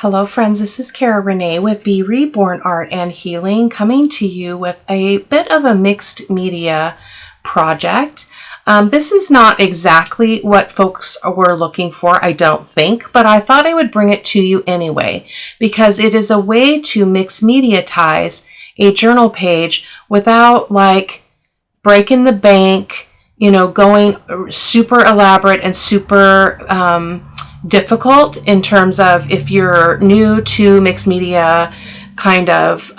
Hello friends, this is Cara-Renee with B.Reborn Art and Healing, coming to you with a bit of a mixed media project. This is not exactly what folks were looking for, I don't think, but I thought I would bring it to you anyway, because it is a way to mix mediatize a journal page without like breaking the bank, going super elaborate and super difficult in terms of if you're new to mixed media kind of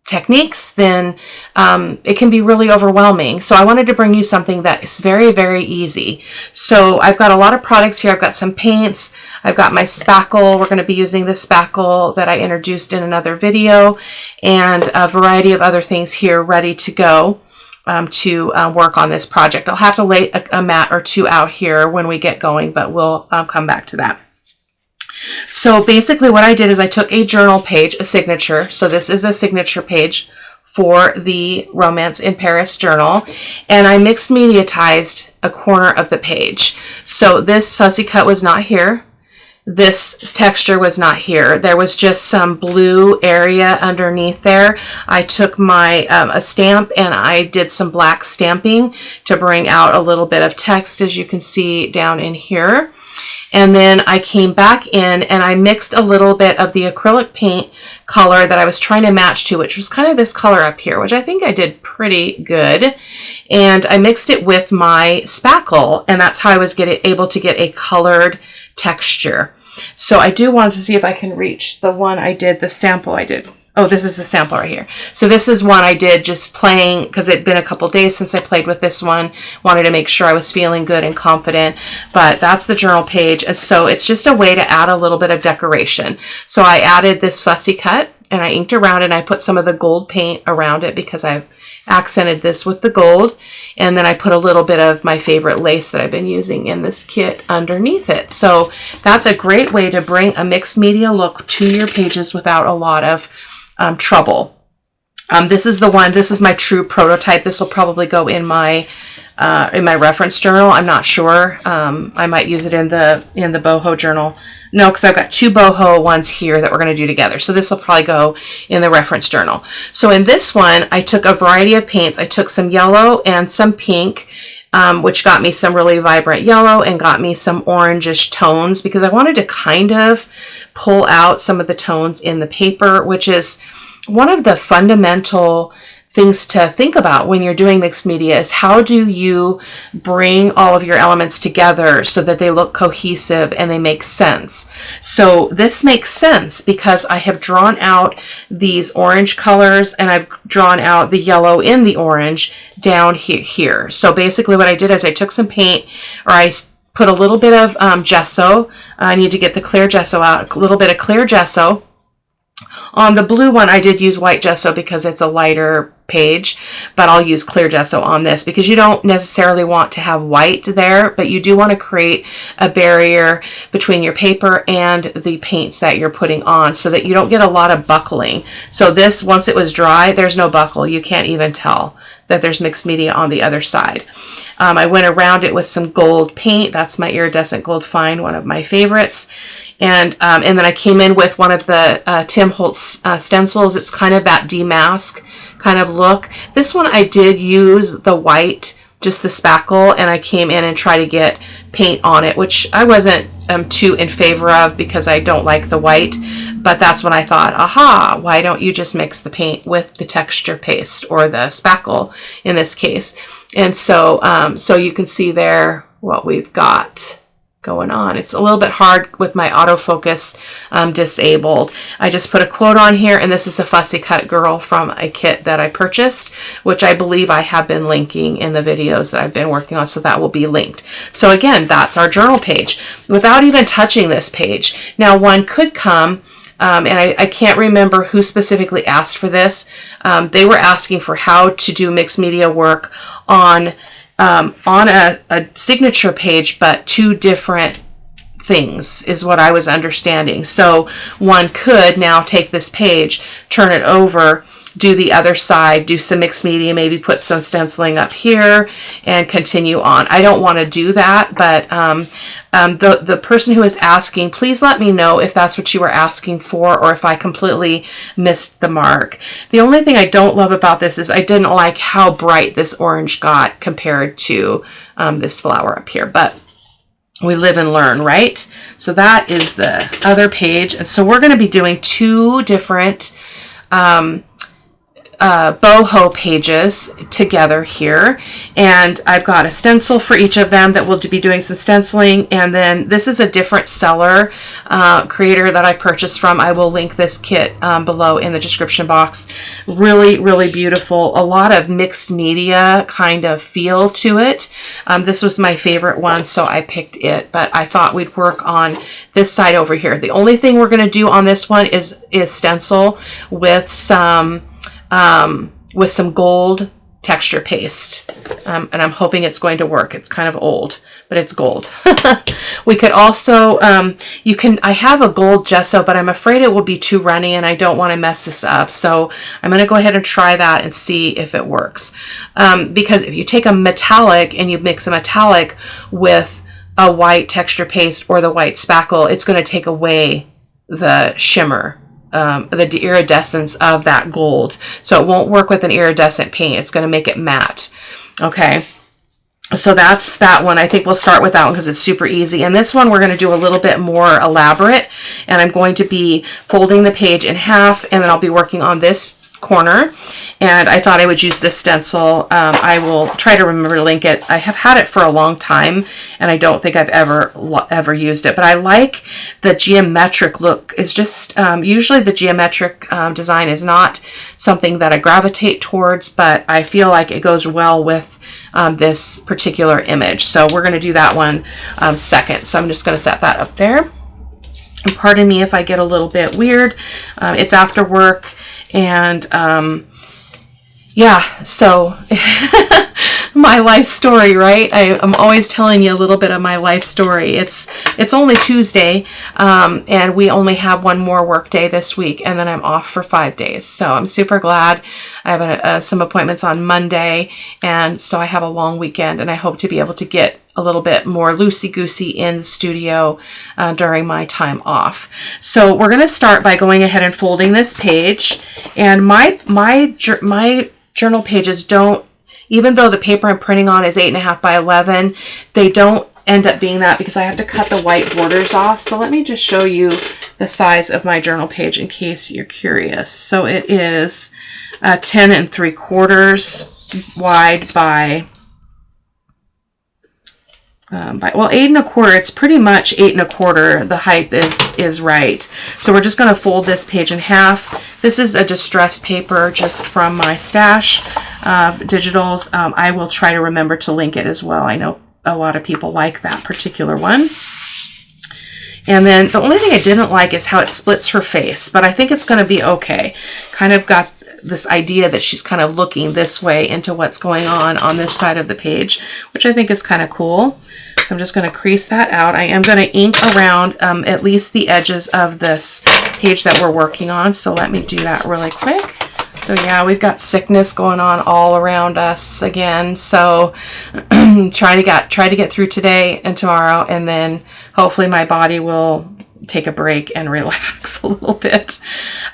techniques, then it can be really overwhelming. So I wanted to bring you something that is very, very easy. So I've got a lot of products here. I've got some paints. I've got my spackle. We're going to be using this spackle that I introduced in another video, and a variety of other things here ready to go. To work on this project. I'll have to lay a mat or two out here when we get going, but we'll come back to that. So basically what I did is I took a journal page, a signature. So this is a signature page for the Romance in Paris journal, and I mixed mediatized a corner of the page. So this fussy cut was not here. This texture was not here. There was just some blue area underneath there. I took my a stamp and I did some black stamping to bring out a little bit of text, as you can see down in here. And then I came back in and I mixed a little bit of the acrylic paint color that I was trying to match to, which was kind of this color up here, which I think I did pretty good. And I mixed it with my spackle, and that's how I was able to get a colored texture. So I do want to see if I can reach the one I did, the sample I did. Oh, this is the sample right here. So this is one I did just playing because it'd been a couple days since I played with this one. Wanted to make sure I was feeling good and confident, but that's the journal page. And so it's just a way to add a little bit of decoration. So I added this fussy cut and I inked around it, and I put some of the gold paint around it because I've accented this with the gold. And then I put a little bit of my favorite lace that I've been using in this kit underneath it. So that's a great way to bring a mixed media look to your pages without a lot of trouble. This is the one, this is my true prototype. This will probably go in my reference journal. I'm not sure. I might use it in the BOHO journal. No, because I've got two BOHO ones here that we're going to do together. So this will probably go in the reference journal. So in this one, I took a variety of paints. I took some yellow and some pink, which got me some really vibrant yellow and got me some orangish tones, because I wanted to kind of pull out some of the tones in the paper, which is one of the fundamental things to think about when you're doing mixed media, is how do you bring all of your elements together so that they look cohesive and they make sense. So this makes sense because I have drawn out these orange colors and I've drawn out the yellow in the orange down here. So basically what I did is I took some paint, or I put a little bit of gesso. I need to get the clear gesso out, a little bit of clear gesso. On the blue one, I did use white gesso because it's a lighter page, but I'll use clear gesso on this because you don't necessarily want to have white there, but you do want to create a barrier between your paper and the paints that you're putting on so that you don't get a lot of buckling. So this, once it was dry, there's no buckle. You can't even tell that there's mixed media on the other side. I went around it with some gold paint. That's my iridescent gold fine, one of my favorites. And then I came in with one of the Tim Holtz stencils. It's kind of that demask kind of look. This one I did use the white, just the spackle, and I came in and tried to get paint on it, which I wasn't too in favor of because I don't like the white. But that's when I thought, aha, why don't you just mix the paint with the texture paste, or the spackle in this case. And so, so you can see there what we've got going on. It's a little bit hard with my autofocus disabled. I just put a quote on here, and this is a fussy cut girl from a kit that I purchased, which I believe I have been linking in the videos that I've been working on, so that will be linked. So again, that's our journal page without even touching this page. Now one could come, and I can't remember who specifically asked for this. They were asking for how to do mixed media work on a signature page, but two different things is what I was understanding. So one could now take this page, turn it over, do the other side, do some mixed media, maybe put some stenciling up here and continue on. I don't want to do that, but the person who is asking, please let me know if that's what you were asking for or if I completely missed the mark. The only thing I don't love about this is I didn't like how bright this orange got compared to this flower up here, but we live and learn, right? So that is the other page. And so we're going to be doing two different boho pages together here, and I've got a stencil for each of them that we'll be doing some stenciling. And then this is a different seller creator that I purchased from. I will link this kit below in the description box. Really, really beautiful. A lot of mixed media kind of feel to it. This was my favorite one, so I picked it, but I thought we'd work on this side over here. The only thing we're going to do on this one is stencil with some gold texture paste. And I'm hoping it's going to work. It's kind of old, but it's gold. We could also, I have a gold gesso, but I'm afraid it will be too runny and I don't want to mess this up. So I'm going to go ahead and try that and see if it works. Because if you take a metallic and you mix a metallic with a white texture paste or the white spackle, it's going to take away the shimmer, the iridescence of that gold. So it won't work with an iridescent paint. It's going to make it matte. Okay. So that's that one. I think we'll start with that one because it's super easy. And this one we're going to do a little bit more elaborate. And I'm going to be folding the page in half, and then I'll be working on this corner. And I thought I would use this stencil. I will try to remember to link it. I have had it for a long time, and I don't think I've ever used it. But I like the geometric look. It's just usually the geometric design is not something that I gravitate towards, but I feel like it goes well with this particular image. So we're going to do that one second. So I'm just going to set that up there. And pardon me if I get a little bit weird. It's after work, and yeah, so my life story, right? I'm always telling you a little bit of my life story. It's only Tuesday, and we only have one more work day this week, and then I'm off for 5 days. So I'm super glad. I have some appointments on Monday, and so I have a long weekend, and I hope to be able to get a little bit more loosey-goosey in the studio during my time off. So we're going to start by going ahead and folding this page. And my journal pages don't, even though the paper I'm printing on is 8.5 by 11, they don't end up being that because I have to cut the white borders off. So let me just show you the size of my journal page in case you're curious. So it is 10 3/4 wide by 8 1/4. It's pretty much 8 1/4. The height is right. So we're just going to fold this page in half. This is a distressed paper just from my stash of digitals. I will try to remember to link it as well. I know a lot of people like that particular one. And then the only thing I didn't like is how it splits her face, but I think it's going to be okay. Kind of got this idea that she's kind of looking this way into what's going on this side of the page, which I think is kind of cool. So I'm just going to crease that out. I am going to ink around at least the edges of this page that we're working on. So let me do that really quick. So yeah, we've got sickness going on all around us again. So try to get through today and tomorrow, and then hopefully my body will take a break and relax a little bit.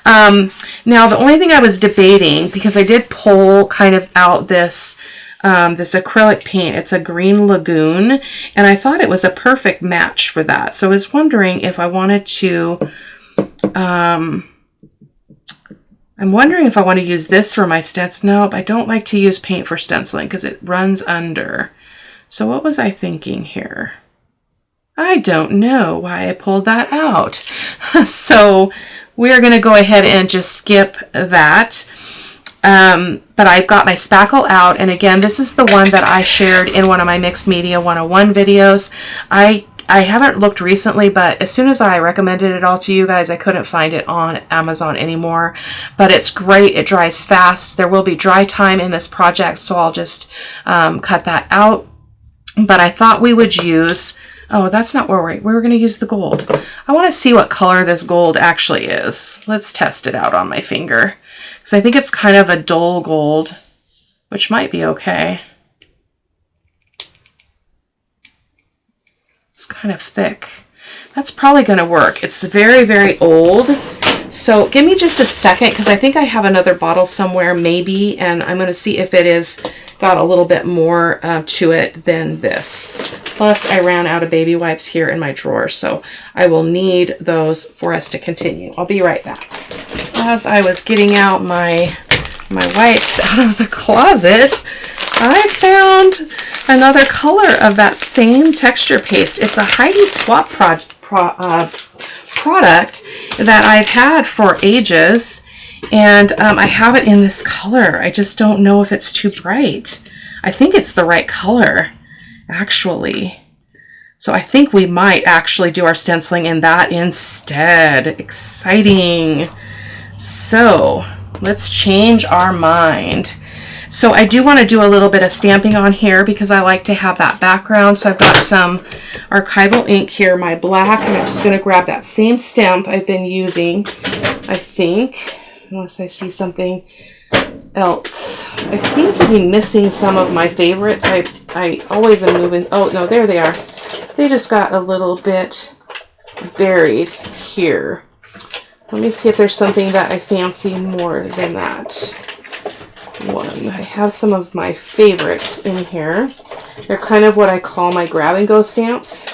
Now the only thing I was debating, because I did pull kind of out this acrylic paint, it's a Green Lagoon, and I thought it was a perfect match for that. So I was wondering if I wanted to, I'm wondering if I want to use this for my stencil. Nope, I don't like to use paint for stenciling because it runs under. So what was I thinking here? I don't know why I pulled that out. So we're going to go ahead and just skip that. But I've got my spackle out, and again, this is the one that I shared in one of my Mixed Media 101 videos. I haven't looked recently, but as soon as I recommended it all to you guys, I couldn't find it on Amazon anymore. But it's great. It dries fast. There will be dry time in this project, so I'll just cut that out. But I thought we would use Oh, that's not where we were going to use the gold. I want to see what color this gold actually is. Let's test it out on my finger. Because I think it's kind of a dull gold, which might be okay. It's kind of thick. That's probably going to work. It's very, very old. So give me just a second, because I think I have another bottle somewhere, maybe, and I'm going to see if it is got a little bit more to it than this. Plus, I ran out of baby wipes here in my drawer, so I will need those for us to continue. I'll be right back. As I was getting out my wipes out of the closet, I found another color of that same texture paste. It's a Heidi Swap product that I've had for ages, and I have it in this color. I just don't know if it's too bright. I think it's the right color, actually. So I think we might actually do our stenciling in that instead. Exciting. So let's change our mind. So I do want to do a little bit of stamping on here because I like to have that background. So I've got some archival ink here, my black, and I'm just going to grab that same stamp I've been using, I think, unless I see something else. I seem to be missing some of my favorites. I always am moving. Oh, no, there they are. They just got a little bit buried here. Let me see if there's something that I fancy more than that one. I have some of my favorites in here. They're kind of what I call my grab and go stamps,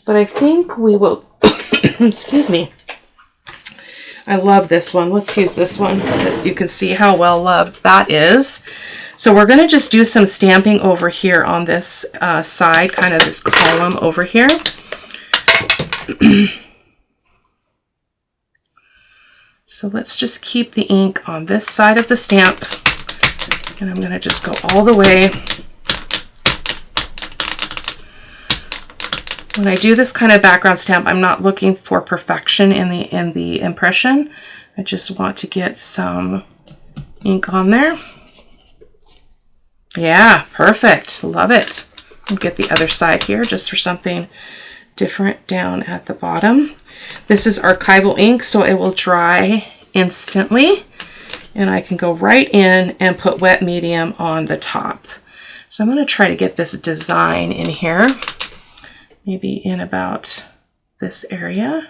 but I think we will excuse me. I love this one. Let's use this one. You can see how well loved that is. So we're going to just do some stamping over here on this side, kind of this column over here. So let's just keep the ink on this side of the stamp. And I'm going to just go all the way. When I do this kind of background stamp, I'm not looking for perfection in the impression. I just want to get some ink on there. Yeah, perfect. Love it. I'll get the other side here just for something different down at the bottom. This is archival ink, so it will dry instantly. And I can go right in and put wet medium on the top. So I'm going to try to get this design in here, maybe in about this area.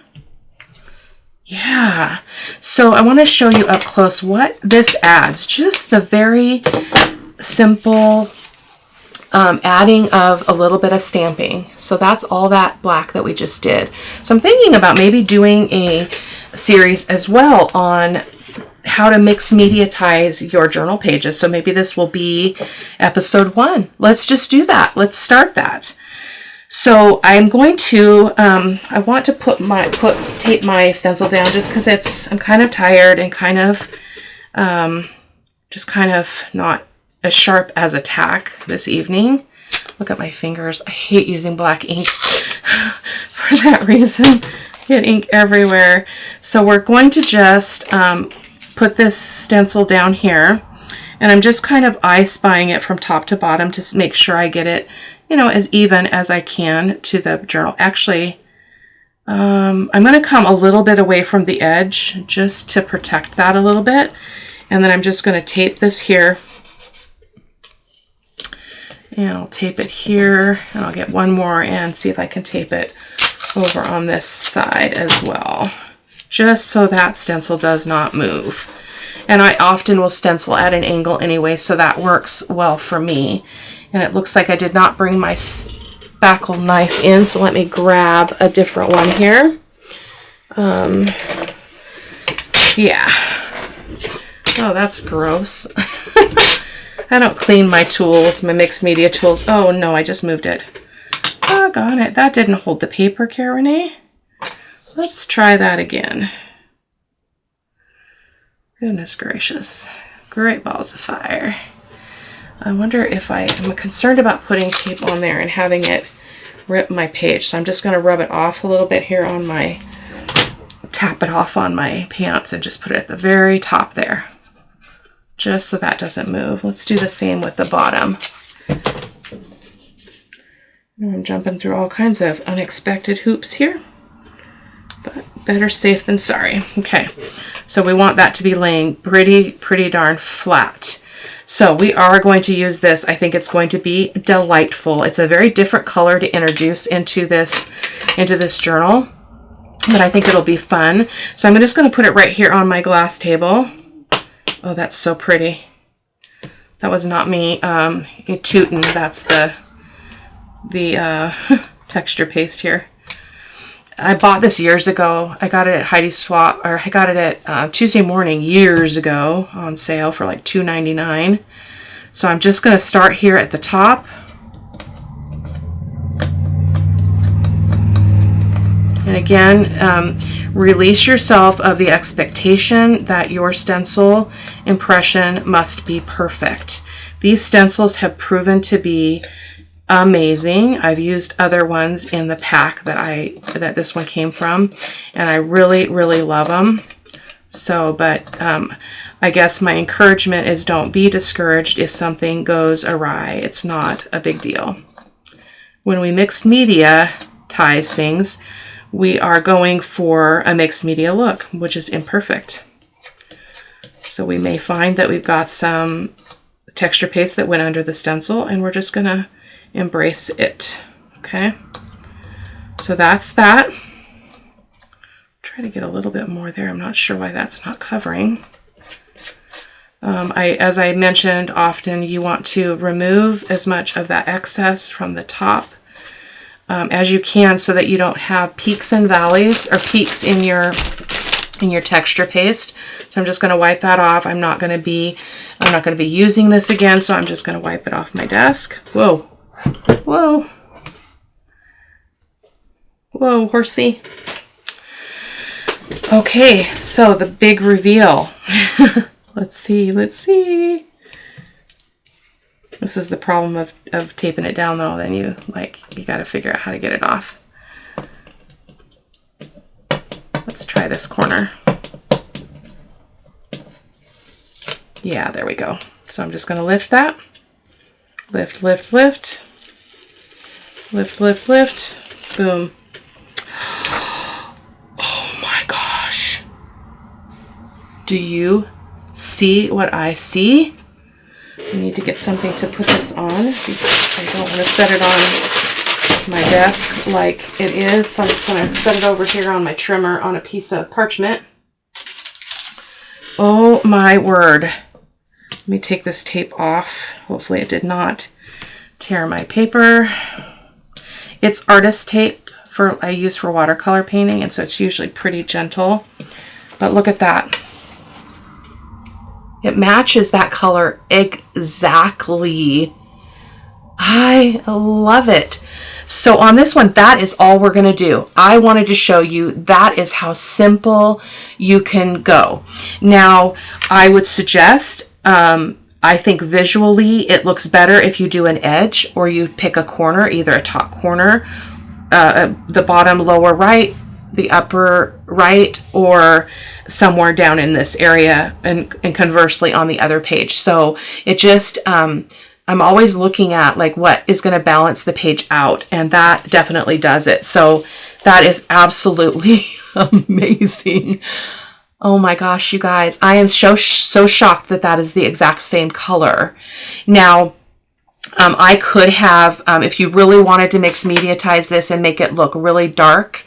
Yeah. So I want to show you up close what this adds. Just the very simple adding of a little bit of stamping. So that's all that black that we just did. So I'm thinking about maybe doing a series as well on how to mix mediatize your journal pages. So maybe this will be episode 1. Let's just do that. Let's start that. So I'm going to, I want to tape my stencil down just because I'm kind of tired and kind of, just kind of not as sharp as a tack this evening. Look at my fingers. I hate using black ink for that reason. Get ink everywhere. So we're going to just put this stencil down here, and I'm just kind of eye-spying it from top to bottom to make sure I get it, you know, as even as I can to the journal. Actually, I'm going to come a little bit away from the edge just to protect that a little bit, and then I'm just going to tape this here, and I'll tape it here, and I'll get one more and see if I can tape it over on this side as well, just so that stencil does not move. And I often will stencil at an angle anyway, so that works well for me. And it looks like I did not bring my spackle knife in, so let me grab a different one here. Yeah. Oh, that's gross. I don't clean my tools, my mixed media tools. Oh no, I just moved it. Doggone it. That didn't hold the paper, Cara-Renee. Let's try that again. Goodness gracious. Great balls of fire. I wonder if I'm concerned about putting tape on there and having it rip my page. So I'm just going to rub it off a little bit here on my, tap it off on my pants and just put it at the very top there. Just so that doesn't move. Let's do the same with the bottom. I'm jumping through all kinds of unexpected hoops here, but better safe than sorry. Okay, so we want that to be laying pretty darn flat. So we are going to use this. I think it's going to be delightful. It's a very different color to introduce into this journal, but I think it'll be fun. So I'm just going to put it right here on my glass table. Oh, that's so pretty. That was not me tooting. That's the texture paste here. I bought this years ago. I got it at Heidi Swap, or I got it at Tuesday Morning years ago on sale for like $2.99. So I'm just going to start here at the top. And again, release yourself of the expectation that your stencil impression must be perfect. These stencils have proven to be amazing. I've used other ones in the pack that this one came from, and I really love them. So, but I guess my encouragement is don't be discouraged if something goes awry. It's not a big deal. When we mixed media ties things, we are going for a mixed media look, which is imperfect. So we may find that we've got some texture paste that went under the stencil, and we're just gonna embrace it. Okay, so that's that. Try to get a little bit more there. I'm not sure why that's not covering. As I mentioned, often you want to remove as much of that excess from the top as you can, so that you don't have peaks and valleys, or peaks in your texture paste. So I'm just going to wipe that off. I'm not going to be using this again, so I'm just going to wipe it off my desk. Whoa. Whoa. Whoa, horsey. Okay, so the big reveal. Let's see. This is the problem of taping it down, though. Then you got to figure out how to get it off. Let's try this corner. Yeah, there we go. So I'm just going to lift that. Lift. Lift. Boom. Oh my gosh. Do you see what I see? I need to get something to put this on because I don't want to set it on my desk like it is. So I'm just going to set it over here on my trimmer on a piece of parchment. Oh my word. Let me take this tape off. Hopefully it did not tear my paper. It's artist tape I use for watercolor painting, and so it's usually pretty gentle. But look at that. It matches that color exactly. I love it. So on this one, that is all we're going to do. I wanted to show you that is how simple you can go. Now, I would suggest, I think visually it looks better if you do an edge, or you pick a corner, either a top corner, the bottom lower right, the upper right, or somewhere down in this area, and conversely on the other page. So it just, I'm always looking at like what is going to balance the page out, and that definitely does it. So that is absolutely amazing. Oh my gosh, you guys, I am so shocked that that is the exact same color. Now, I could have, if you really wanted to mix media-tize this and make it look really dark,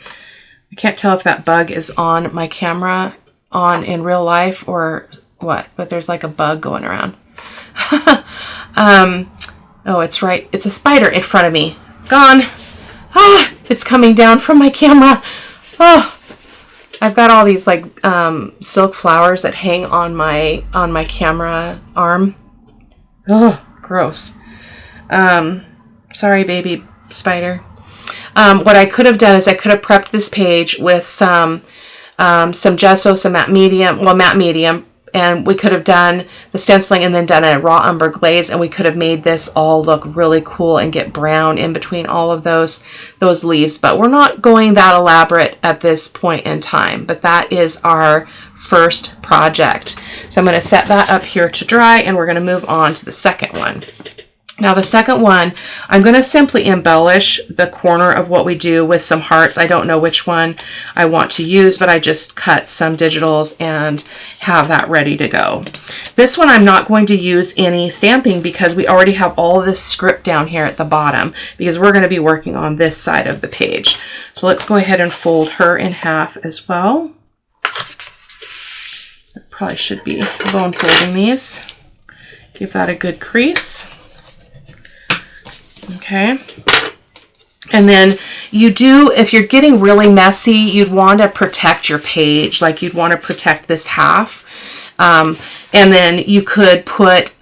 I can't tell if that bug is on my camera in real life or what, but there's like a bug going around. Oh, it's right. It's a spider in front of me. Gone. Ah, it's coming down from my camera. Oh, I've got all these like silk flowers that hang on my camera arm. Oh, gross. Sorry, baby spider. What I could have done is I could have prepped this page with some gesso, some matte medium, and we could have done the stenciling and then done a raw umber glaze, and we could have made this all look really cool and get brown in between all of those leaves. But we're not going that elaborate at this point in time, but that is our first project. So I'm going to set that up here to dry, and we're going to move on to the second one. Now the second one, I'm going to simply embellish the corner of what we do with some hearts. I don't know which one I want to use, but I just cut some digitals and have that ready to go. This one I'm not going to use any stamping because we already have all this script down here at the bottom because we're going to be working on this side of the page. So let's go ahead and fold her in half as well. I probably should be bone folding these. Give that a good crease. Okay. And then you do, if you're getting really messy, you'd want to protect your page. Like you'd want to protect this half. And then you could put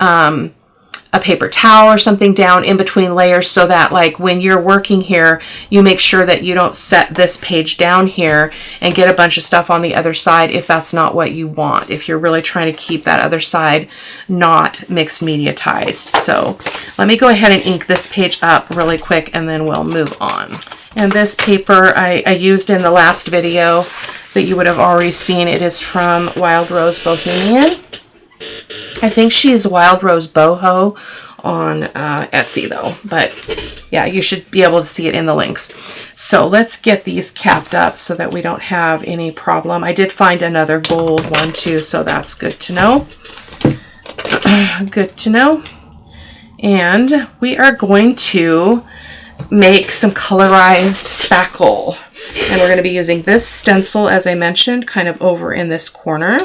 a paper towel or something down in between layers so that like when you're working here, you make sure that you don't set this page down here and get a bunch of stuff on the other side if that's not what you want, if you're really trying to keep that other side not mixed media tized. So let me go ahead and ink this page up really quick and then we'll move on. And this paper I used in the last video that you would have already seen. It is from Wild Rose Bohemian. I think she's Wild Rose Boho on Etsy though, but yeah, you should be able to see it in the links. So let's get these capped up so that we don't have any problem. I did find another gold one too, so that's good to know. Good to know. And we are going to make some colorized spackle. And we're going to be using this stencil, as I mentioned, kind of over in this corner.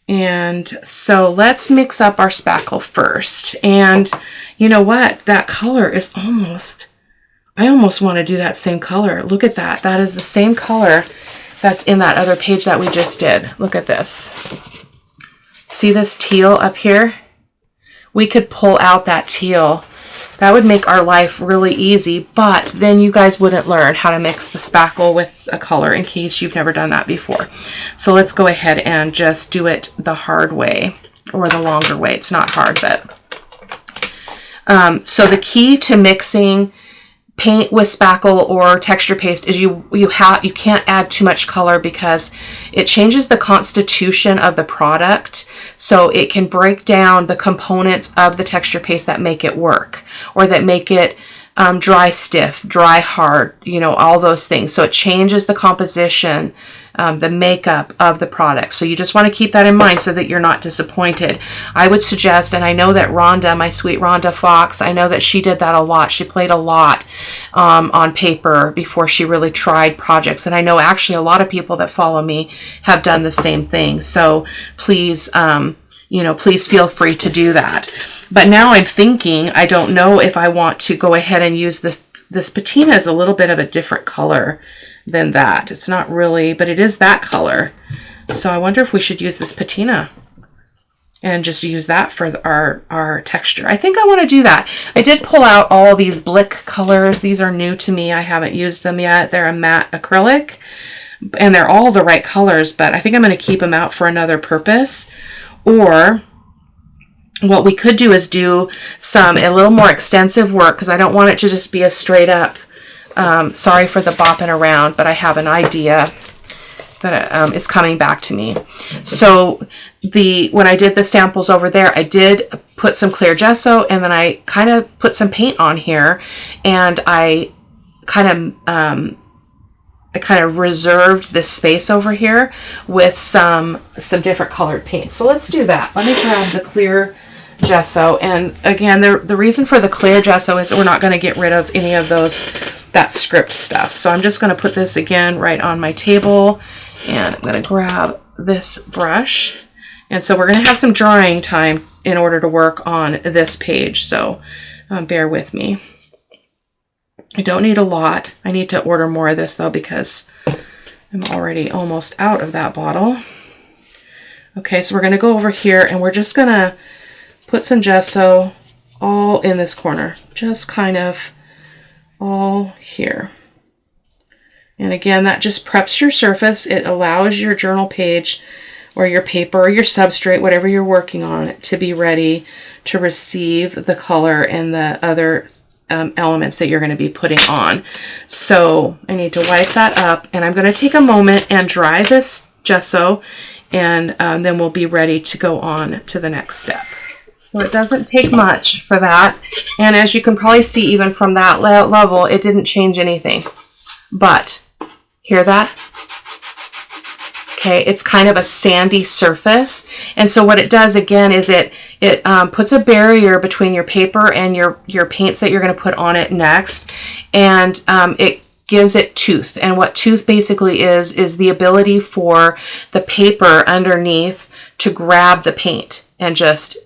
And so let's mix up our spackle first. And you know what? That color is almost, I almost want to do that same color. Look at that. That is the same color that's in that other page that we just did. Look at this. See this teal up here? We could pull out that teal. That would make our life really easy, but then you guys wouldn't learn how to mix the spackle with a color in case you've never done that before. So let's go ahead and just do it the hard way or the longer way. It's not hard, but so the key to mixing paint with spackle or texture paste is you can't add too much color because it changes the constitution of the product, so it can break down the components of the texture paste that make it work or that make it dry stiff, dry hard, you know, all those things. So it changes the composition, the makeup of the product. So you just want to keep that in mind so that you're not disappointed. I would suggest, and I know that Rhonda, my sweet Rhonda Fox, I know that she did that a lot. She played a lot on paper before she really tried projects. And I know actually a lot of people that follow me have done the same thing. So please, you know, please feel free to do that. But now I'm thinking, I don't know if I want to go ahead and use this patina is a little bit of a different color than that. It's not really, but it is that color. So I wonder if we should use this patina and just use that for our texture. I think I want to do that. I did pull out all these Blick colors. These are new to me. I haven't used them yet. They're a matte acrylic and they're all the right colors, but I think I'm going to keep them out for another purpose. Or what we could do is do a little more extensive work because I don't want it to just be a straight up, sorry for the bopping around, but I have an idea that is coming back to me. So when I did the samples over there, I did put some clear gesso and then I kind of put some paint on here and I kind of reserved this space over here with some different colored paint. So let's do that. Let me grab the clear gesso. And again, the reason for the clear gesso is we're not going to get rid of any of that script stuff. So I'm just going to put this again right on my table and I'm going to grab this brush. And so we're going to have some drying time in order to work on this page. So bear with me. I don't need a lot. I need to order more of this though because I'm already almost out of that bottle. Okay, so we're going to go over here and we're just going to put some gesso all in this corner, just kind of all here. And again, that just preps your surface. It allows your journal page or your paper or your substrate, whatever you're working on, to be ready to receive the color and the other elements that you're going to be putting on. So I need to wipe that up and I'm going to take a moment and dry this gesso and then we'll be ready to go on to the next step. So it doesn't take much for that. And as you can probably see, even from that level, it didn't change anything. But, hear that? Okay, it's kind of a sandy surface. And so what it does, again, is it puts a barrier between your paper and your paints that you're going to put on it next. And it gives it tooth. And what tooth basically is the ability for the paper underneath to grab the paint and just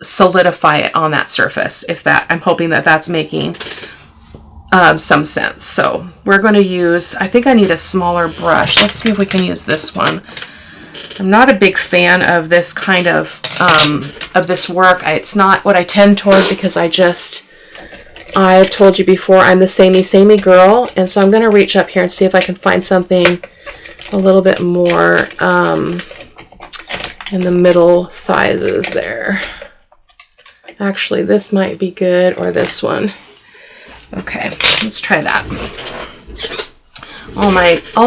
solidify it on that surface. I'm hoping that that's making some sense. So we're going to use, I think I need a smaller brush. Let's see if we can use this one. I'm not a big fan of this kind of this work. It's not what I tend toward because I've told you before, I'm the samey girl. And so I'm going to reach up here and see if I can find something a little bit more in the middle sizes there. Actually, this might be good, or this one. Okay, let's try that. All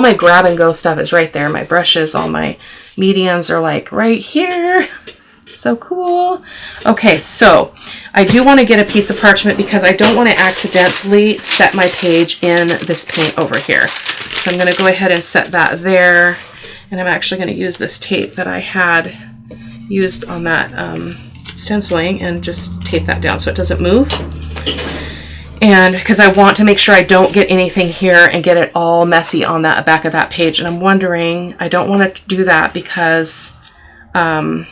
my grab and go stuff is right there. My brushes, all my mediums are like right here. So cool. Okay, so I do want to get a piece of parchment because I don't want to accidentally set my page in this paint over here. So I'm going to go ahead and set that there. And I'm actually going to use this tape that I had used on that stenciling and just tape that down so it doesn't move. And because I want to make sure I don't get anything here and get it all messy on that back of that page. And I'm wondering, I don't want to do that because I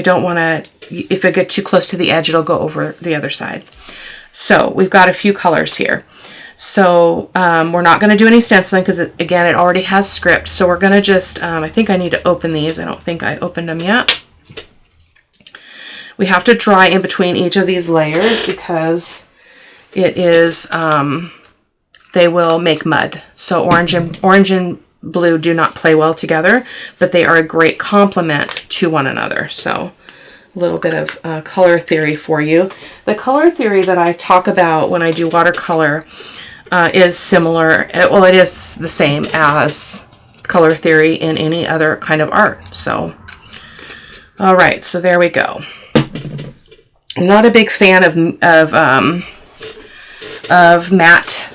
don't want to, if I get too close to the edge, it'll go over the other side. So we've got a few colors here. So we're not going to do any stenciling because, again, it already has script. So we're going to just, I think I need to open these. I don't think I opened them yet. We have to dry in between each of these layers because it is, they will make mud. So orange and blue do not play well together, but they are a great complement to one another. So a little bit of color theory for you. The color theory that I talk about when I do watercolor is similar. Well, it is the same as color theory in any other kind of art. So, all right, so there we go. I'm not a big fan of matte,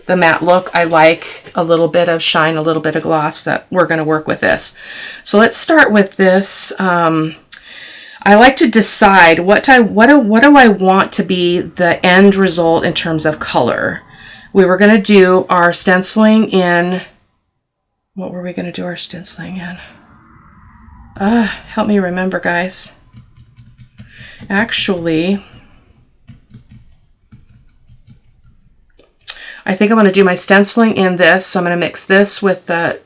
the matte look. I like a little bit of shine, a little bit of gloss. That we're going to work with this. So let's start with this. I like to decide what do I want to be the end result in terms of color. We were going to do our stenciling in, what were we going to do our stenciling in? Help me remember, guys. Actually, I think I'm going to do my stenciling in this. So I'm going to mix this with the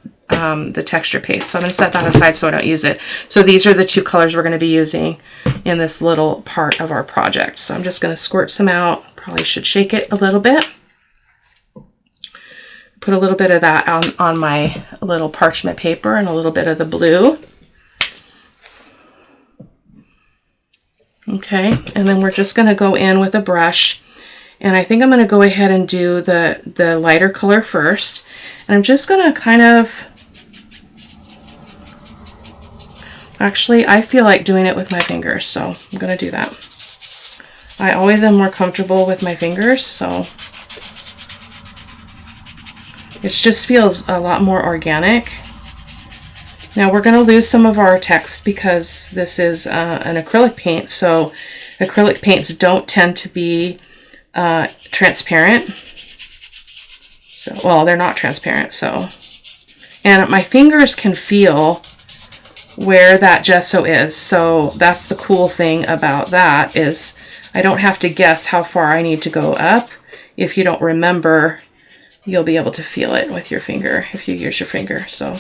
texture paste. So I'm going to set that aside so I don't use it. So these are the two colors we're going to be using in this little part of our project. So I'm just going to squirt some out. Probably should shake it a little bit. Put a little bit of that on my little parchment paper and a little bit of the blue. Okay, and then we're just going to go in with a brush. And I think I'm going to go ahead and do the lighter color first. And I'm just going to kind of, actually, I feel like doing it with my fingers, so I'm going to do that. I always am more comfortable with my fingers, so it just feels a lot more organic. Now we're going to lose some of our text because this is an acrylic paint, so acrylic paints don't tend to be transparent. So, well, they're not transparent, so. And my fingers can feel where that gesso is, so that's the cool thing about that is I don't have to guess how far I need to go up. If you don't remember, you'll be able to feel it with your finger if you use your finger. So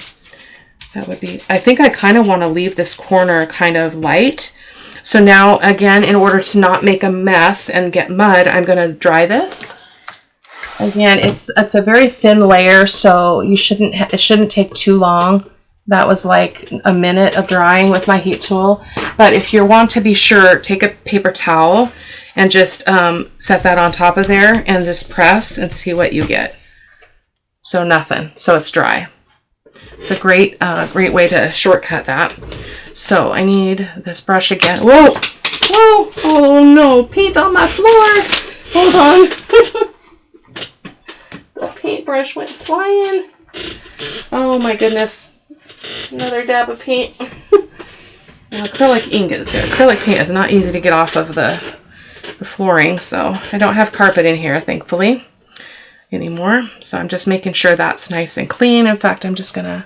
that would be, I think I kind of want to leave this corner kind of light. So now again, in order to not make a mess and get mud, I'm going to dry this. Again, it's a very thin layer, so it shouldn't take too long. That was like a minute of drying with my heat tool. But if you want to be sure, take a paper towel and just set that on top of there and just press and see what you get. So nothing. So it's dry. It's a great way to shortcut that. So I need this brush again. Whoa! Whoa! Oh no, paint on my floor. Hold on. The paintbrush went flying. Oh my goodness. Another dab of paint. Now, acrylic ink, acrylic paint is not easy to get off of the flooring, so I don't have carpet in here, thankfully, anymore. So I'm just making sure that's nice and clean. In fact, I'm just gonna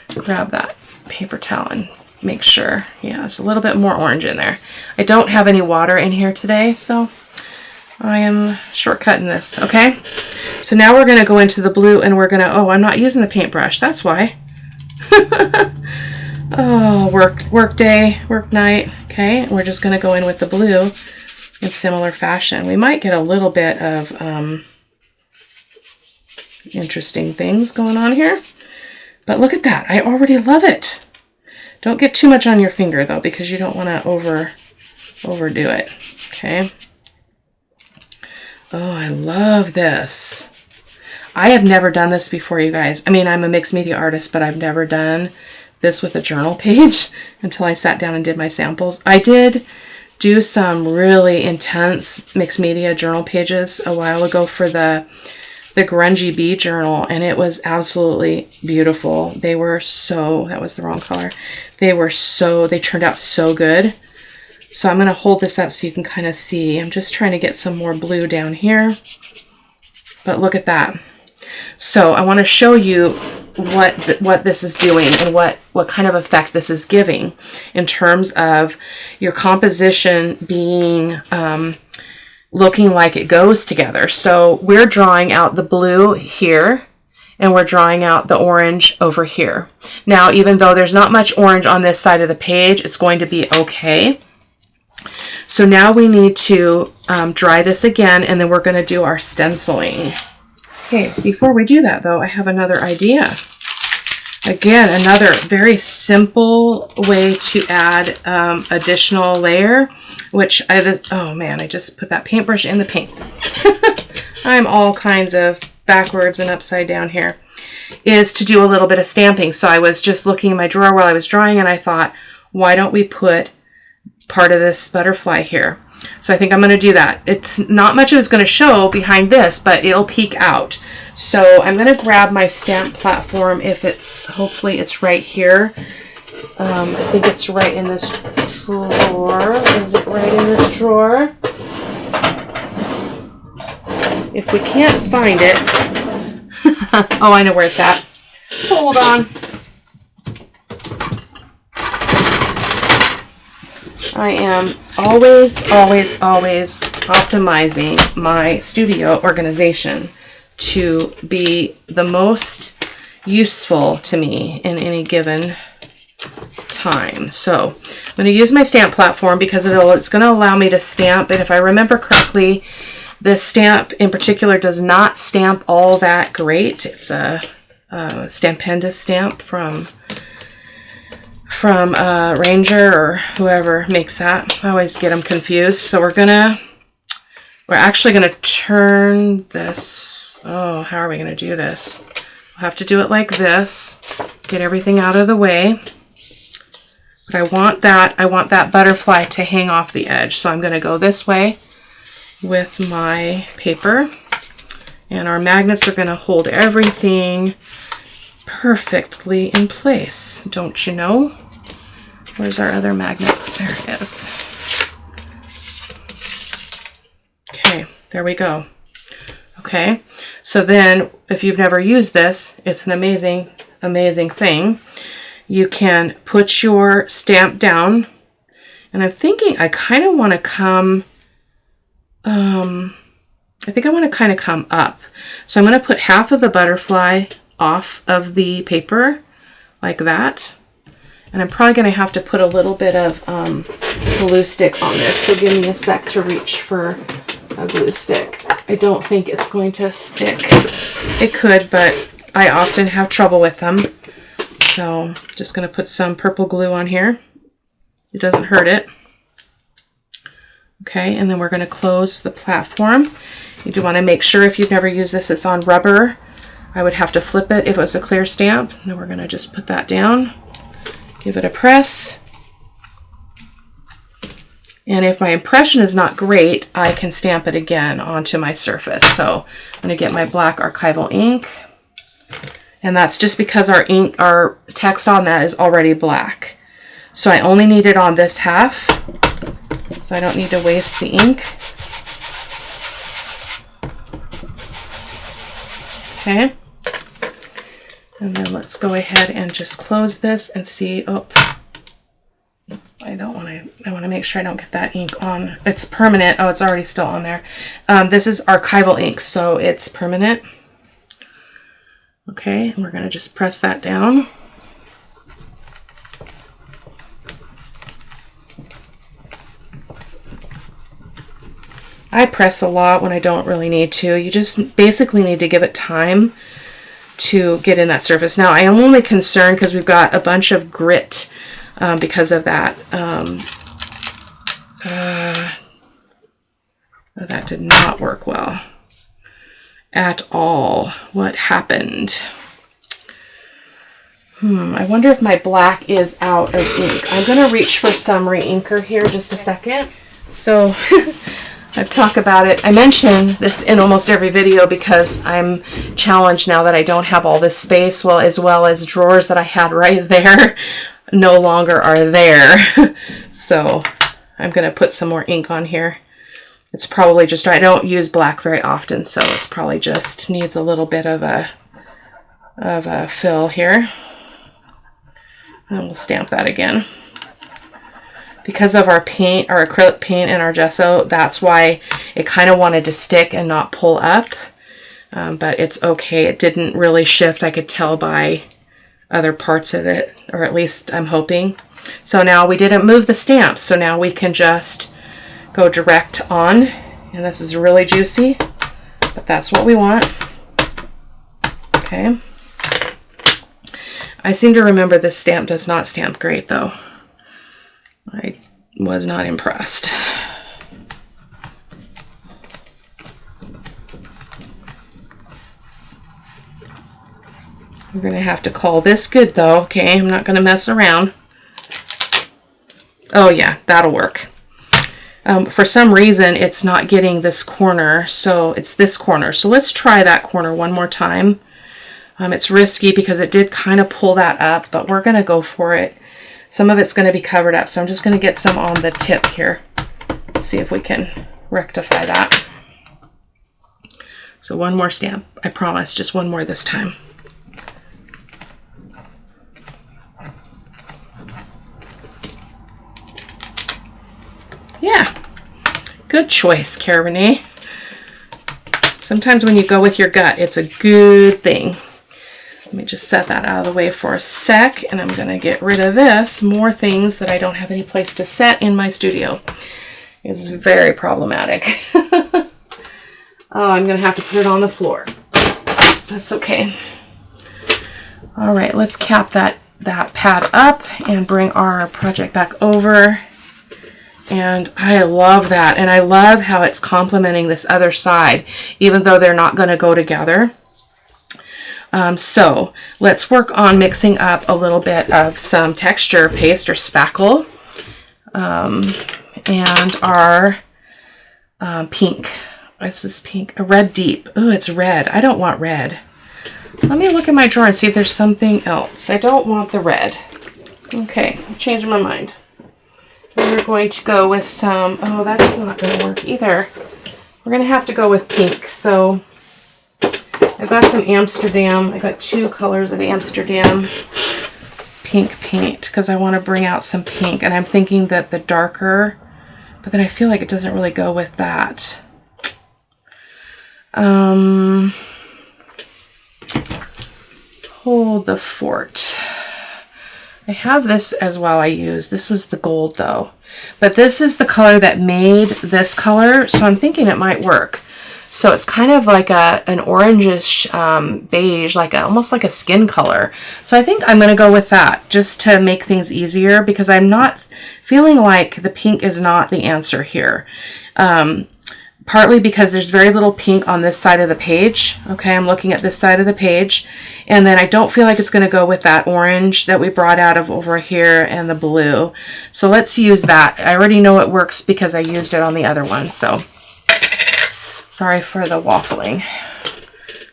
grab that paper towel and make sure. Yeah, there's a little bit more orange in there. I don't have any water in here today, so I am shortcutting this, okay? So now we're gonna go into the blue and we're gonna, oh, I'm not using the paintbrush, that's why. Oh, work day, work night. Okay, we're just going to go in with the blue in similar fashion. We might get a little bit of interesting things going on here. But look at that. I already love it. Don't get too much on your finger, though, because you don't want to overdo it. Okay. Oh, I love this. I have never done this before, you guys. I mean, I'm a mixed media artist, but I've never done this with a journal page until I sat down and did my samples. I did do some really intense mixed media journal pages a while ago for the Grungy Bee journal, and it was absolutely beautiful. They were so, that was the wrong color. They turned out so good. So I'm going to hold this up so you can kind of see. I'm just trying to get some more blue down here. But look at that. So I want to show you what this is doing and what kind of effect this is giving in terms of your composition being looking like it goes together. So we're drawing out the blue here and we're drawing out the orange over here. Now, even though there's not much orange on this side of the page, it's going to be okay. So now we need to dry this again, and then we're going to do our stenciling. Okay, before we do that though, I have another idea. Again, another very simple way to add additional layer, which oh man, I just put that paintbrush in the paint. I'm all kinds of backwards and upside down here, is to do a little bit of stamping. So I was just looking in my drawer while I was drawing and I thought, why don't we put part of this butterfly here? So I think I'm going to do that. It's not much of it's going to show behind this, but it'll peek out. So I'm going to grab my stamp platform. If it's, hopefully it's right here. I think it's right in this drawer. Is it right in this drawer? If we can't find it. Oh, I know where it's at. Hold on. I am always optimizing my studio organization to be the most useful to me in any given time. So I'm going to use my stamp platform because it's going to allow me to stamp. And if I remember correctly, this stamp in particular does not stamp all that great. It's a Stampendous stamp from Ranger or whoever makes that. I always get them confused. So we're actually gonna turn this. Oh, how are we gonna do this? We'll have to do it like this. Get everything out of the way. But I want that butterfly to hang off the edge. So I'm gonna go this way with my paper. And our magnets are gonna hold everything perfectly in place, don't you know? Where's our other magnet? There it is. Okay, there we go. Okay, so then if you've never used this, it's an amazing, amazing thing. You can put your stamp down, and I'm thinking I kind of want to come, I think I want to kind of come up. So I'm going to put half of the butterfly off of the paper like that. And I'm probably going to have to put a little bit of glue stick on this. So give me a sec to reach for a glue stick. I don't think it's going to stick. It could, but I often have trouble with them. So just going to put some purple glue on here. It doesn't hurt it. Okay, and then we're going to close the platform. You do want to make sure, if you've never used this, it's on rubber. I would have to flip it if it was a clear stamp. Then we're going to just put that down. Give it a press. And if my impression is not great, I can stamp it again onto my surface. So I'm going to get my black archival ink. And that's just because our text on that is already black. So I only need it on this half. So I don't need to waste the ink. Okay. And then let's go ahead and just close this and see. Oh, I want to make sure I don't get that ink on. It's permanent. Oh, it's already still on there. This is archival ink, so it's permanent. Okay, and we're going to just press that down. I press a lot when I don't really need to. You just basically need to give it time to get in that surface. Now, I am only concerned because we've got a bunch of grit because of that. That did not work well at all. What happened? I wonder if my black is out of ink. I'm going to reach for some re-inker here just a second. So I've talked about it. I mention this in almost every video because I'm challenged now that I don't have all this space, as well as drawers that I had right there no longer are there. So I'm going to put some more ink on here. It's probably just, I don't use black very often, so it's probably just needs a little bit of a fill here. And we'll stamp that again. Because of our paint, our acrylic paint and our gesso, that's why it kind of wanted to stick and not pull up. But it's okay. It didn't really shift. I could tell by other parts of it, or at least I'm hoping. So now we didn't move the stamp, so now we can just go direct on. And this is really juicy, but that's what we want. Okay. I seem to remember this stamp does not stamp great though. I was not impressed. We're going to have to call this good though. Okay, I'm not going to mess around. Oh yeah, that'll work. For some reason, it's not getting this corner, so it's this corner. So let's try that corner one more time. It's risky because it did kind of pull that up, but we're going to go for it. Some of it's going to be covered up, so I'm just going to get some on the tip here. Let's see if we can rectify that. So one more stamp, I promise, just one more this time. Yeah, good choice, Cara-Renee. Sometimes when you go with your gut, it's a good thing. Let me just set that out of the way for a sec, and I'm going to get rid of this. More things that I don't have any place to set in my studio. It's very problematic. Oh, I'm going to have to put it on the floor. That's okay. All right, let's cap that pad up and bring our project back over. And I love that. And I love how it's complementing this other side, even though they're not going to go together. So let's work on mixing up a little bit of some texture paste or spackle and our pink. What's this pink? A red deep. Oh, it's red. I don't want red. Let me look in my drawer and see if there's something else. I don't want the red. Okay, I'm changing my mind. We're going to go with some, oh, that's not going to work either. We're going to have to go with pink. So I've got some Amsterdam. I got 2 colors of Amsterdam pink paint because I want to bring out some pink. And I'm thinking that the darker, but then I feel like it doesn't really go with that. Hold the fort. I have this as well I use. This was the gold though. But this is the color that made this color, so I'm thinking it might work. So it's kind of like an orangish beige, almost like a skin color. So I think I'm going to go with that just to make things easier because I'm not feeling like the pink is not the answer here. partly because there's very little pink on this side of the page. Okay, I'm looking at this side of the page, and then I don't feel like it's going to go with that orange that we brought out of over here and the blue. So let's use that. I already know it works because I used it on the other one. So sorry for the waffling.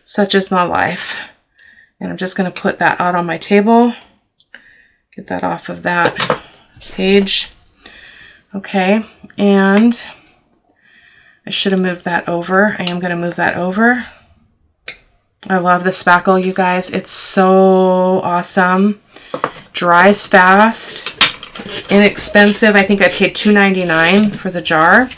Such is my life. And I'm just going to put that out on my table. Get that off of that page. Okay, and I should have moved that over. I am going to move that over. I love the spackle, you guys. It's so awesome. Dries fast. It's inexpensive. I think I paid $2.99 for the jar.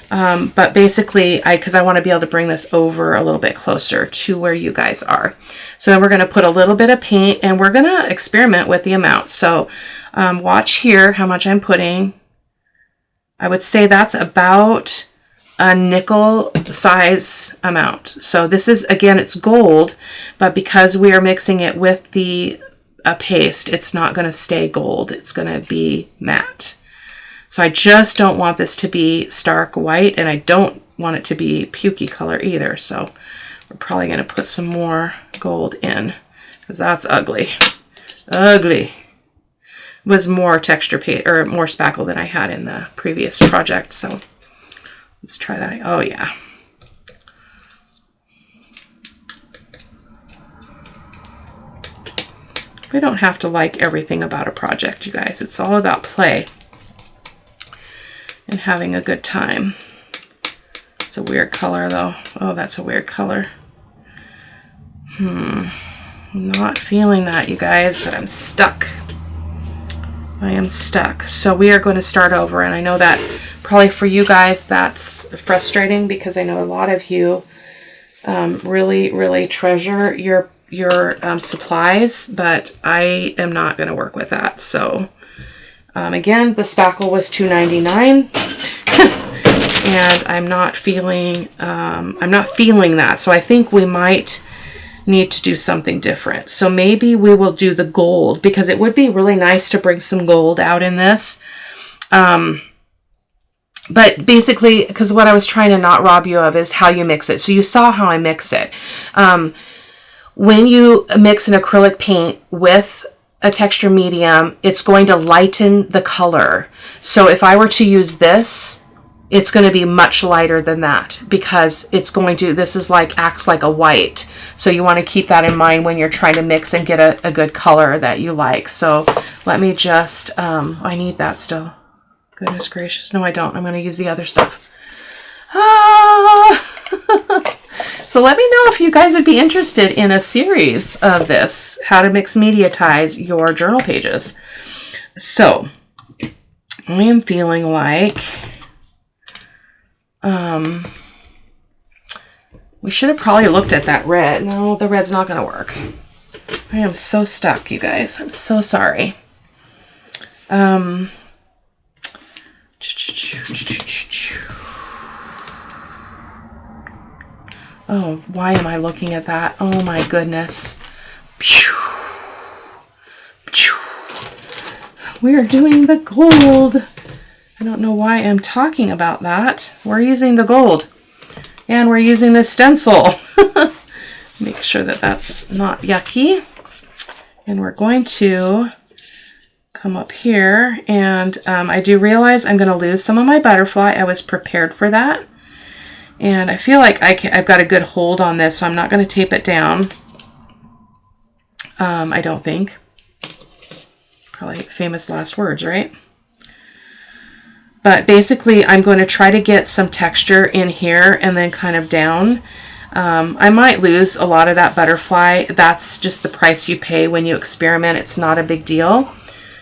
But basically, because I want to be able to bring this over a little bit closer to where you guys are. So then we're going to put a little bit of paint, and we're going to experiment with the amount. So watch here how much I'm putting. I would say that's about a nickel size amount. So this is, again, it's gold, but because we are mixing it with the paste, it's not going to stay gold. It's going to be matte. So I just don't want this to be stark white, and I don't want it to be pukey color either. So we're probably going to put some more gold in because that's ugly. Ugly. It was more texture paint or more spackle than I had in the previous project. So let's try that. Oh, yeah. We don't have to like everything about a project, you guys. It's all about play and having a good time. It's a weird color, though. Oh, that's a weird color. I'm not feeling that, you guys, but I'm stuck. I am stuck. So we are going to start over, and I know that probably for you guys that's frustrating because I know a lot of you really, really treasure your supplies, but I am not going to work with that. So again, the spackle was $2.99, and I'm not feeling that. So I think we might need to do something different. So maybe we will do the gold, because it would be really nice to bring some gold out in this. But basically, because what I was trying to not rob you of is how you mix it. So you saw how I mix it. When you mix an acrylic paint with a texture medium, it's going to lighten the color. So if I were to use this, it's going to be much lighter than that, because it's going to, this is like, acts like a white. So you want to keep that in mind when you're trying to mix and get a good color that you like. So let me just, I need that still. Goodness gracious. No, I don't. I'm going to use the other stuff. Ah! So let me know if you guys would be interested in a series of this, how to mix media ties your journal pages. So I am feeling like we should have probably looked at that red. No, the red's not going to work. I am so stuck, you guys. I'm so sorry. Oh, why am I looking at that? Oh my goodness. We are doing the gold. I don't know why I'm talking about that. We're using the gold. And we're using the stencil. Make sure that that's not yucky. And we're going to come up here. And I do realize I'm going to lose some of my butterfly. I was prepared for that. And I feel like I've got a good hold on this, so I'm not going to tape it down. I don't think. Probably famous last words, right? But basically, I'm going to try to get some texture in here and then kind of down. I might lose a lot of that butterfly. That's just the price you pay when you experiment. It's not a big deal.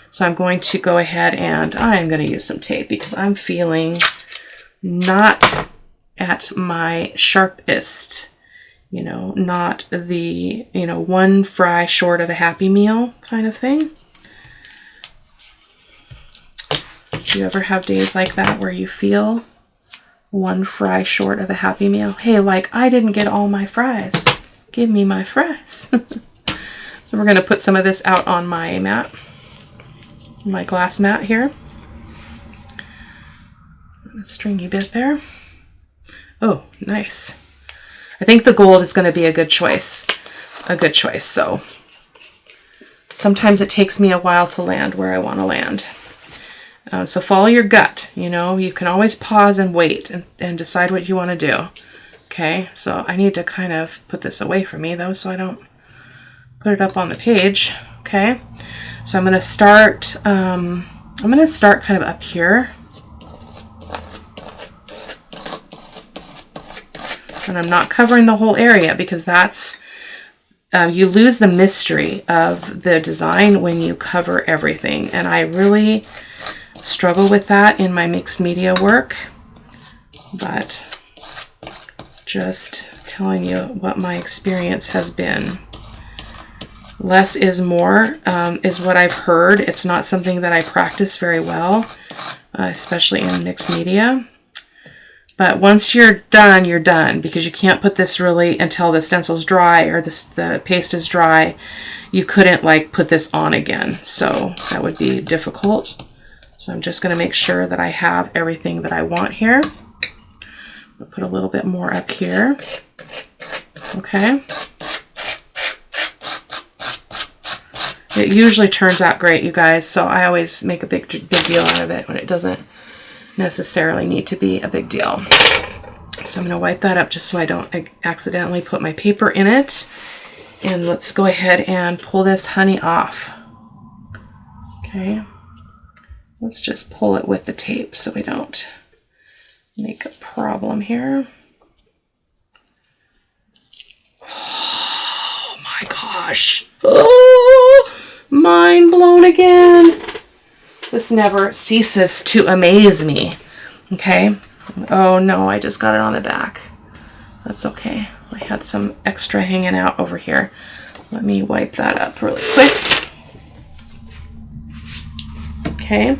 So I'm going to go ahead and I'm going to use some tape because I'm feeling not at my sharpest, you know, not the, you know, one fry short of a Happy Meal kind of thing. Do you ever have days like that where you feel one fry short of a Happy Meal? Hey, like, I didn't get all my fries. Give me my fries. So we're going to put some of this out on my mat, my glass mat here. A stringy bit there. Oh, nice. I think the gold is going to be a good choice. So sometimes it takes me a while to land where I want to land. So follow your gut. You know, you can always pause and wait and decide what you want to do. Okay, so I need to kind of put this away from me though, so I don't put it up on the page. Okay, so I'm going to start. I'm going to start kind of up here, and I'm not covering the whole area because that's you lose the mystery of the design when you cover everything, and I really struggle with that in my mixed media work, but just telling you what my experience has been. Less is more is what I've heard. It's not something that I practice very well, especially in mixed media. But once you're done, because you can't put this really until the stencil's dry or the paste is dry. You couldn't like put this on again, so that would be difficult. So I'm just going to make sure that I have everything that I want here. I'll put a little bit more up here. Okay. It usually turns out great, you guys, so I always make a big deal out of it when it doesn't necessarily need to be a big deal. So I'm going to wipe that up just so I don't accidentally put my paper in it. And let's go ahead and pull this honey off. Okay. Let's just pull it with the tape so we don't make a problem here. Oh my gosh. Oh, mind blown again. This never ceases to amaze me. Okay. Oh no, I just got it on the back. That's okay. I had some extra hanging out over here. Let me wipe that up really quick. Okay.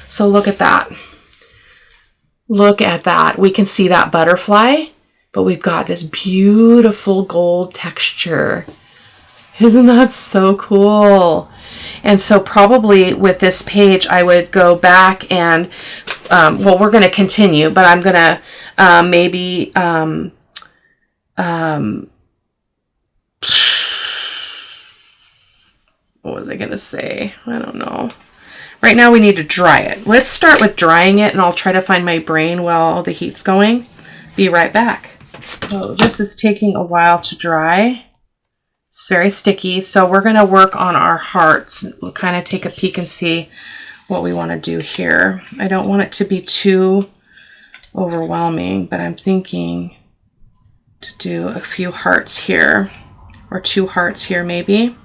So look at that. Look at that. We can see that butterfly, but we've got this beautiful gold texture. Isn't that so cool? And so probably with this page, I would go back and, well, we're going to continue, but I'm going to maybe, what was I going to say? I don't know. Right now we need to dry it. Let's start with drying it, and I'll try to find my brain while the heat's going. Be right back. So this is taking a while to dry. It's very sticky, so we're going to work on our hearts. We'll kind of take a peek and see what we want to do here. I don't want it to be too overwhelming, but I'm thinking to do a few hearts here, or 2 hearts here maybe.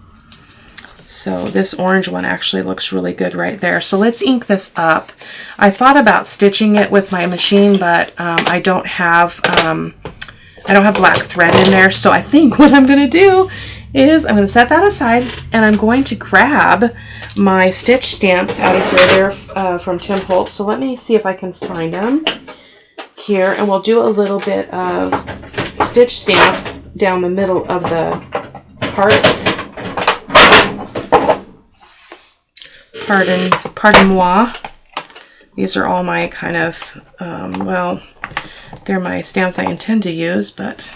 So this orange one actually looks really good right there. So let's ink this up. I thought about stitching it with my machine, but I don't have black thread in there. So I think what I'm going to do is I'm going to set that aside, and I'm going to grab my stitch stamps out of here. They're from Tim Holtz. So let me see if I can find them here, and we'll do a little bit of stitch stamp down the middle of the hearts. Pardon moi. These are all my kind of, well, they're my stamps I intend to use, but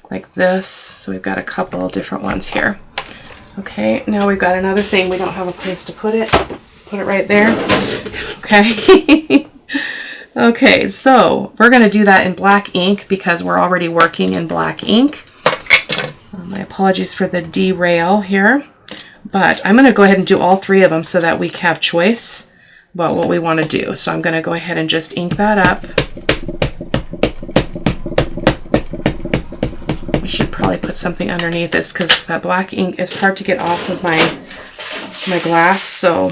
like this. So we've got a couple different ones here. Okay, now we've got another thing. We don't have a place to put it. Put it right there. Okay. Okay, so we're going to do that in black ink because we're already working in black ink. My apologies for the derail here. But I'm going to go ahead and do all 3 of them so that we have choice about what we want to do. So I'm going to go ahead and just ink that up. I should probably put something underneath this because that black ink is hard to get off of my glass, so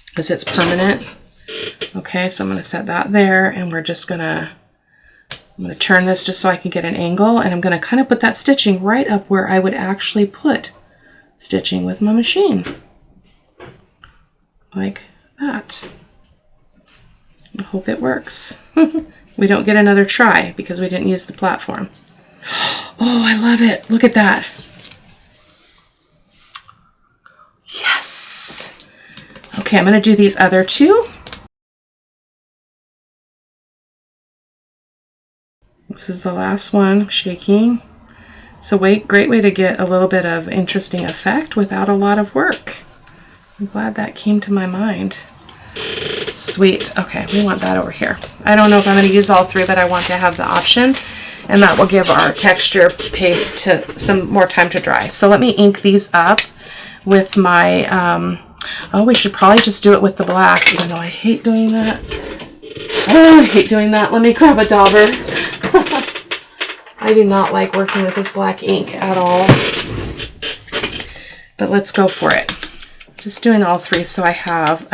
because it's permanent. Okay, so I'm going to set that there, and we're just going to, I'm going to turn this just so I can get an angle, and I'm going to kind of put that stitching right up where I would actually put stitching with my machine, like that. I hope it works. We don't get another try because we didn't use the platform. Oh, I love it. Look at that. Yes. Okay, I'm going to do these other 2. This is the last one, shaking. It's a great way to get a little bit of interesting effect without a lot of work. I'm glad that came to my mind. Sweet. Okay, we want that over here. I don't know if I'm going to use all three, but I want to have the option, and that will give our texture paste to some more time to dry. So let me ink these up with my, oh, we should probably just do it with the black, even though I hate doing that. Oh, I hate doing that. Let me grab a dauber. I do not like working with this black ink at all. But let's go for it. Just doing all three so I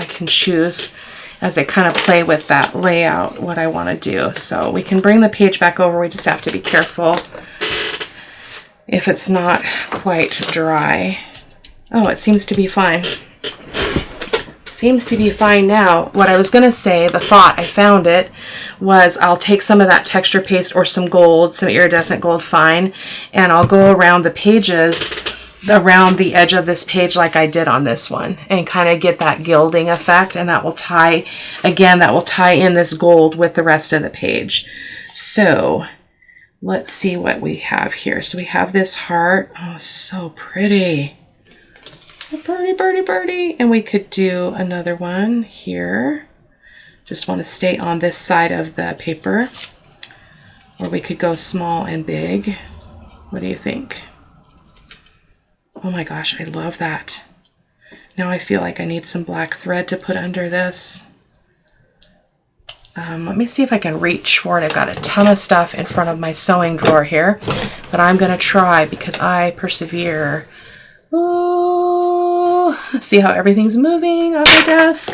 can choose as I kind of play with that layout what I want to do. So we can bring the page back over. We just have to be careful if it's not quite dry. Oh, it seems to be fine. Seems to be fine now. What I was going to say, the thought, I found it, was I'll take some of that texture paste or some gold, some iridescent gold fine, and I'll go around the pages, around the edge of this page like I did on this one, and kind of get that gilding effect, and that will tie, again, that will tie in this gold with the rest of the page. So let's see what we have here. So we have this heart. Oh, so pretty. So birdie, birdie, birdie. And we could do another one here. Just want to stay on this side of the paper. Or we could go small and big. What do you think? Oh my gosh, I love that. Now I feel like I need some black thread to put under this. Let me see if I can reach for it. I've got a ton of stuff in front of my sewing drawer here, but I'm going to try because I persevere. Ooh, see how everything's moving on my desk?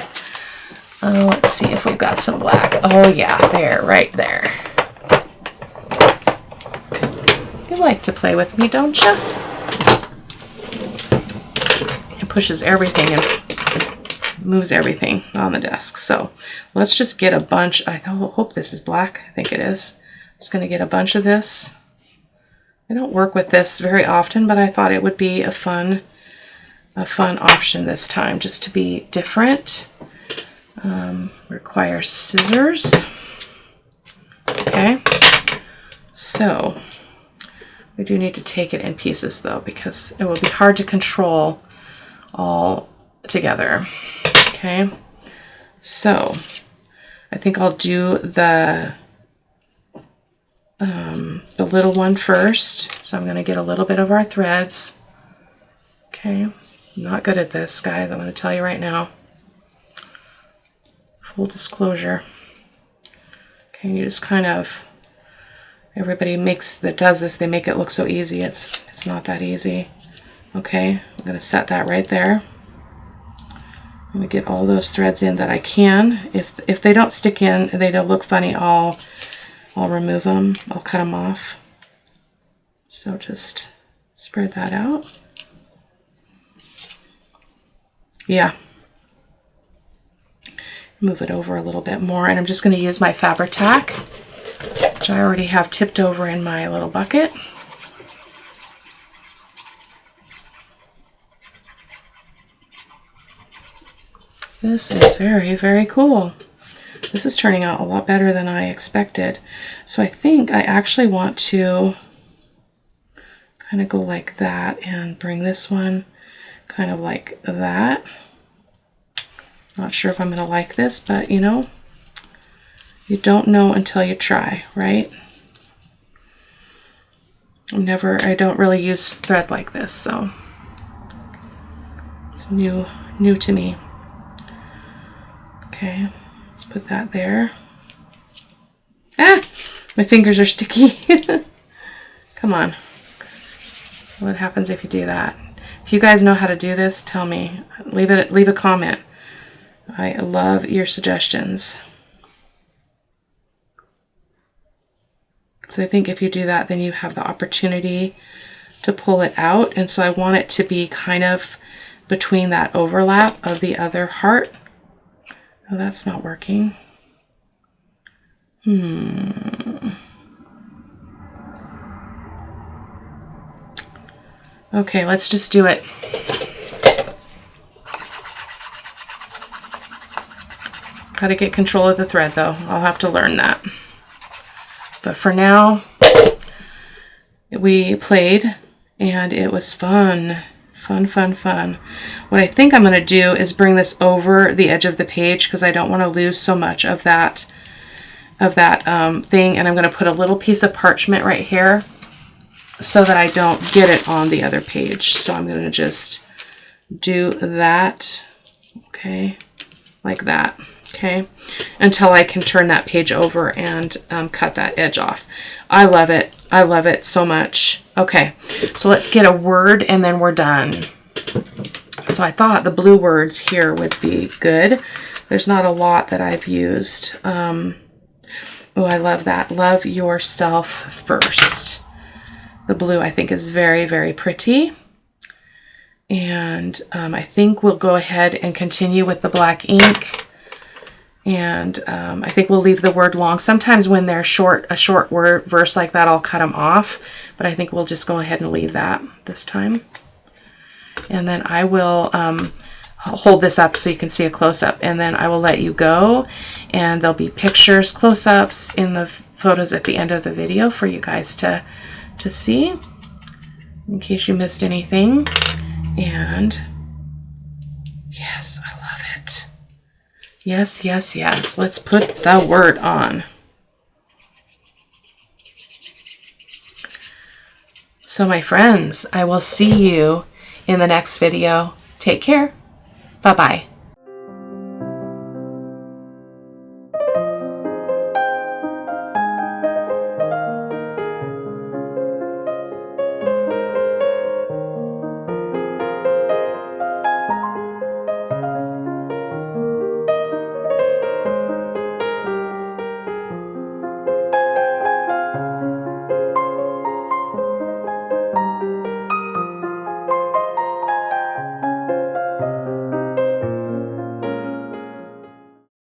Oh, let's see if we've got some black. Oh yeah, there, right there. You like to play with me, don't you? It pushes everything and moves everything on the desk. So let's just get a bunch. I hope this is black. I think it is. I'm just going to get a bunch of this. I don't work with this very often, but I thought it would be a fun option this time, just to be different. Requires scissors. Okay, so we do need to take it in pieces though, because it will be hard to control all together. Okay, so I think I'll do the little one first. So I'm going to get a little bit of our threads. Okay, I'm not good at this, guys. I'm going to tell you right now. Full disclosure. Okay, you just kind of, everybody that does this, they make it look so easy. It's not that easy. Okay, I'm going to set that right there. I'm going to get all those threads in that I can. If they don't stick in, they don't look funny, I'll remove them. I'll cut them off. So just spread that out. Yeah. Move it over a little bit more, and I'm just going to use my Fabri-Tac, which I already have tipped over in my little bucket. This is very, very cool. This is turning out a lot better than I expected. So I think I actually want to kind of go like that and bring this one kind of like that. Not sure if I'm going to like this, but you know, you don't know until you try, right? I don't really use thread like this, so it's new to me. Okay, let's put that there. Ah, my fingers are sticky. Come on. What happens if you do that? If you guys know how to do this, tell me. Leave a comment. I love your suggestions. Because I think if you do that, then you have the opportunity to pull it out. And so I want it to be kind of between that overlap of the other heart. Oh, that's not working. Okay, let's just do it. Got to get control of the thread though. I'll have to learn that. But for now, we played and it was fun. Fun, fun, fun. What I think I'm going to do is bring this over the edge of the page because I don't want to lose so much of that thing. And I'm going to put a little piece of parchment right here so that I don't get it on the other page. So I'm going to just do that, okay, like that, okay, until I can turn that page over and cut that edge off. I love it. I love it so much. Okay, so let's get a word and then we're done. So I thought the blue words here would be good. There's not a lot that I've used. Oh, I love that. Love yourself first. The blue I think is very, very pretty. And I think we'll go ahead and continue with the black ink. And I think we'll leave the word long. Sometimes when they're a short word verse like that, I'll cut them off. But I think we'll just go ahead and leave that this time. And then I will hold this up so you can see a close-up. And then I will let you go. And there'll be pictures, close-ups in the photos at the end of the video for you guys to see, in case you missed anything. And yes, I love it. Yes, yes, yes. Let's put the word on. So my friends, I will see you in the next video. Take care. Bye-bye.